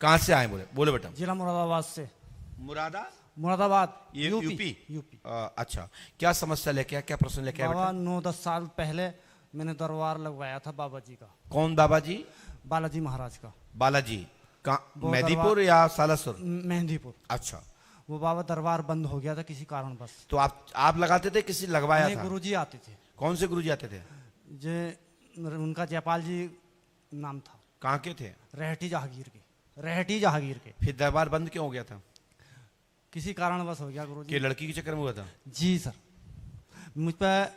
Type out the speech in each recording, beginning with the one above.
कहाँ से आए बोले बोले बेटा? जिला मुरादाबाद से। मुरादाबाद ये यूपी। यूपी। अच्छा, क्या समस्या लेके आए, क्या प्रश्न लेके आए बाबा बेटा? 9-10 साल पहले मैंने दरबार लगवाया था बाबा जी का। कौन बाबा जी? बालाजी महाराज का। बालाजी का वो मेहंदीपुर या सालासुर? मेहंदीपुर। अच्छा, वो बाबा दरबार बंद हो गया था किसी कारण बस। तो आप लगाते थे, किसी लगवाया था? गुरुजी आते थे। कौन से गुरुजी आते थे? जे उनका जयपाल जी नाम था। कहाँ के थे? रहटी जहांगीर के। फिर दरबार बंद क्यों हो गया था? किसी कारण बस हो गया गुरुजी। कि लड़की के चक्कर में हुआ था? जी सर, मुझ पर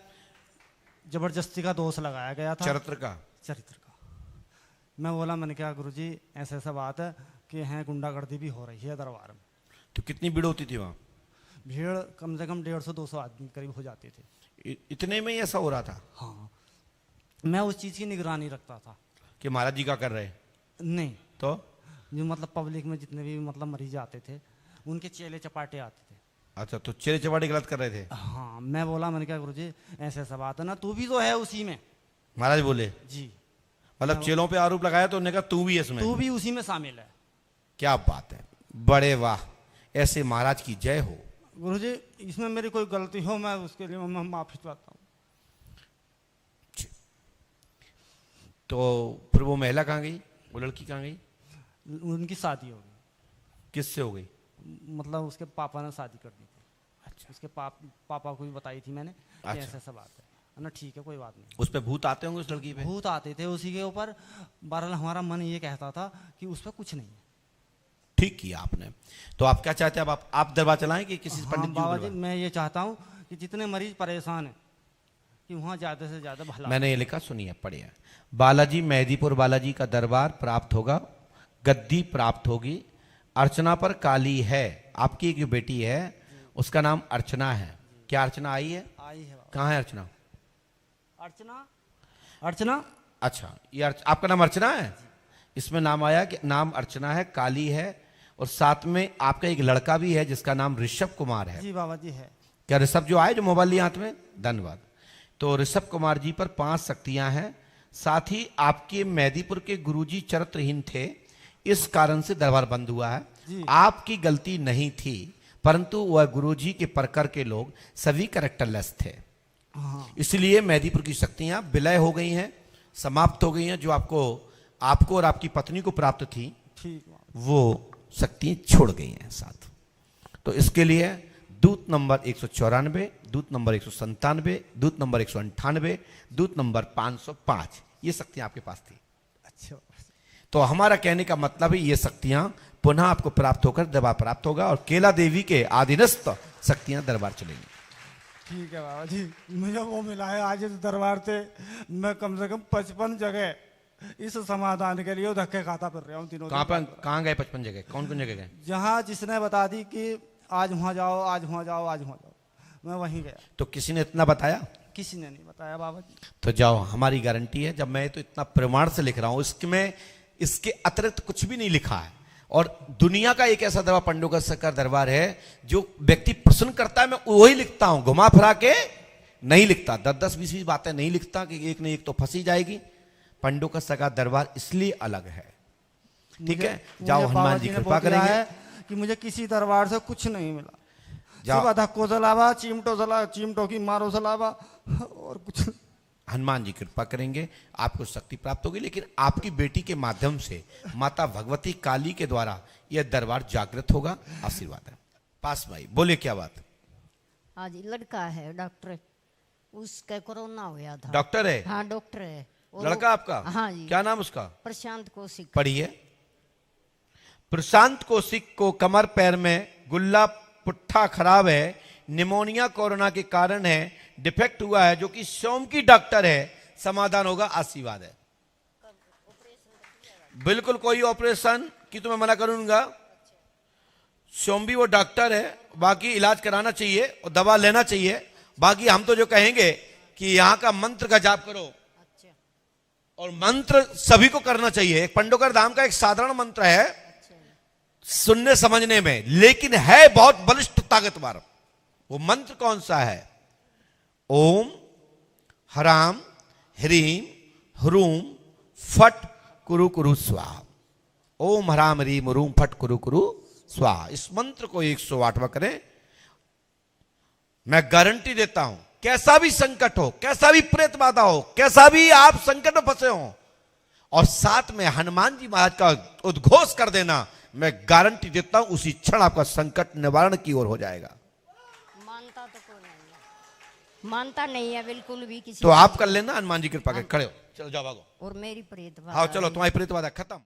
जबरदस्ती का दोष लगाया गया था। चरित्र का। मैं बोला, मैंने कहा गुरुजी ऐसा ऐसा बात है कि हैं गुंडागर्दी भी हो रही है दरबार में। तो कितनी भीड़ होती थी वहाँ? भीड़ कम से कम 150-200 आदमी करीब हो जाते थे। इतने में ही ऐसा हो रहा था? हाँ, मैं उस चीज़ की निगरानी रखता था कि महाराज जी क्या कर रहे? नहीं तो जो मतलब पब्लिक में जितने भी मतलब मरीज आते थे उनके चेले चपाटे आते थे। अच्छा, तो चेले चपाटे गलत कर रहे थे? हाँ, मैं बोला, मैंने कहा गुरुजी ऐसा ऐसा बात है ना, तू भी तो है उसी में। महाराज बोले जी, मतलब चेलों पे आरोप लगाया तो उन्होंने कहा तू भी इसमें? तू भी उसी में शामिल है। क्या बात है, बड़े वाह, ऐसे महाराज की जय हो। गुरुजी इसमें मेरी कोई गलती हो मैं उसके लिए मैं माफी चाहता हूँ। तो फिर वो महिला कहाँ गई, वो लड़की कहाँ गई? उनकी शादी हो गई। किससे हो गई? मतलब उसके पापा ने शादी कर दी थी। अच्छा, उसके पापा को भी बताई थी मैंने कि अच्छा। ऐसा ऐसा बात है ना। ठीक है, कोई बात नहीं। उस पे भूत आते होंगे उस लड़की पे? भूत आते थे उसी के ऊपर। बहरहाल हमारा मन ये कहता था कि उस पर कुछ नहीं है। ठीक किया आपने। तो आप क्या चाहते हैं, अब आप दरबार चलाएं कि किसी हाँ, पंडित जी को बाबा जी बुलवाएं? मैं ये चाहता हूँ कि जितने मरीज परेशान हैं कि वहाँ ज़्यादा से ज़्यादा भला। मैंने ये लिखा, सुनिए पढ़िए। बालाजी मेहंदीपुर बालाजी का दरबार प्राप्त होगा, गद्दी प्राप्त होगी, अर्चना पर काली है। आपकी एक जो बेटी है उसका नाम अर्चना है। क्या अर्चना आई है? आई है बाबा। कहाँ है अर्चना? अर्चना। अच्छा, ये आपका नाम अर्चना है? इसमें नाम आया कि नाम अर्चना है, काली है, और साथ में आपका एक लड़का भी है जिसका नाम ऋषभ कुमार है। जी बाबा जी है। क्या ऋषभ जो आए, जो मोबाइल लिए हाथ में? धन्यवाद। तो ऋषभ कुमार जी पर 5 शक्तियां हैं। साथ ही आपके मेहंदीपुर के गुरुजी चरित्रहीन थे, इस कारण से दरबार बंद हुआ है। आपकी गलती नहीं थी, परंतु वह गुरुजी के परकर के लोग सभी कैरेक्टरलेस थे। हाँ। इसलिए मेहंदीपुर की शक्तियां विलय हो गई हैं, समाप्त हो गई हैं। जो आपको और आपकी पत्नी को प्राप्त थी, ठीक, वो शक्ति छोड़ गई हैं साथ। तो इसके लिए दूत नंबर 194, दूत नंबर 197, दूत नंबर 198, दूत नंबर 505, ये शक्तियां आपके पास थी। अच्छा, तो हमारा कहने का मतलब है ये शक्तियां पुनः आपको प्राप्त होकर दरबार प्राप्त होगा, और केला देवी के आधीनस्थ शक्तियां दरबार चलेंगी। ठीक है बाबा जी, मुझे वो मिला है आज इस दरबार से। मैं कम से कम 55 जगह इस समाधान के लिए धक्के खाता फिर रहा हूँ तीनों। कहाँ गए 55 जगह? कौन कौन जगह गए? जहाँ जिसने बता दी कि आज वहाँ जाओ, आज वहाँ जाओ, आज वहाँ जाओ, मैं वहीं गया। तो किसी ने इतना बताया? किसी ने नहीं बताया बाबा जी। तो जाओ, हमारी गारंटी है। जब मैं तो इतना प्रमाण से लिख रहा हूं, इसमें इसके अतिरिक्त कुछ भी नहीं लिखा है। और दुनिया का एक ऐसा दरबार पंडोकर का दरबार है जो व्यक्ति प्रश्न करता है, मैं वही लिखता हूं, घुमा फिरा के नहीं लिखता। 10-10, 20-20 बातें नहीं लिखता कि एक न एक तो फंसी जाएगी। पंडोकर का दरबार इसलिए अलग है। ठीक है, जाओ, हनुमान जी कृपा करेंगे कि मुझे किसी दरबार से कुछ नहीं मिला। सिर्फ धक्को सलावा, चिमटो की मारो सलावा, और कुछ। हनुमान जी कृपा करेंगे, आपको शक्ति प्राप्त होगी। लेकिन आपकी बेटी के माध्यम से माता भगवती काली के द्वारा यह दरबार जागृत होगा। आशीर्वाद है। पास भाई बोले, क्या बात? हाँ जी, लड़का है डॉक्टर, उसका कोरोना हो गया था। डॉक्टर है? हाँ डॉक्टर है। लड़का आपका? हाँ जी। क्या नाम उसका? प्रशांत कौशिक। पढ़िए। प्रशांत कौशिक को कमर पैर में गुल्ला पुट्ठा खराब है, निमोनिया कोरोना के कारण है, डिफेक्ट हुआ है, जो कि सोम की डॉक्टर है। समाधान होगा। आशीर्वाद है। बिल्कुल कोई ऑपरेशन की तो मैं मना करूंगा। सोम भी वो डॉक्टर है, बाकी इलाज कराना चाहिए और दवा लेना चाहिए। बाकी हम तो जो कहेंगे कि यहाँ का मंत्र का जाप करो, और मंत्र सभी को करना चाहिए। एक पंडोकर धाम का एक साधारण मंत्र है सुनने समझने में, लेकिन है बहुत बलिष्ठ ताकतवर। वो मंत्र कौन सा है? ओम हराम ह्रीम ह्रूम फट कुरु कुरु स्वाहा। ओम हराम रीम रूम फट कुरु कुरु स्वाहा। इस मंत्र को 108 बार करें। मैं गारंटी देता हूं, कैसा भी संकट हो, कैसा भी प्रेत बाधा हो, कैसा भी आप संकट में फंसे हो, और साथ में हनुमान जी महाराज का उद्घोष कर देना, मैं गारंटी देता हूं उसी क्षण आपका संकट निवारण की ओर हो जाएगा। मानता तो कोई नहीं है, मानता नहीं है बिल्कुल भी किसी तो आप कर लेना, हनुमान जी कृपा करके खड़े हो, चलो जाओ भागो। और मेरी प्रेत हाँ चलो, तुम्हारी प्रेत बाधा खत्म।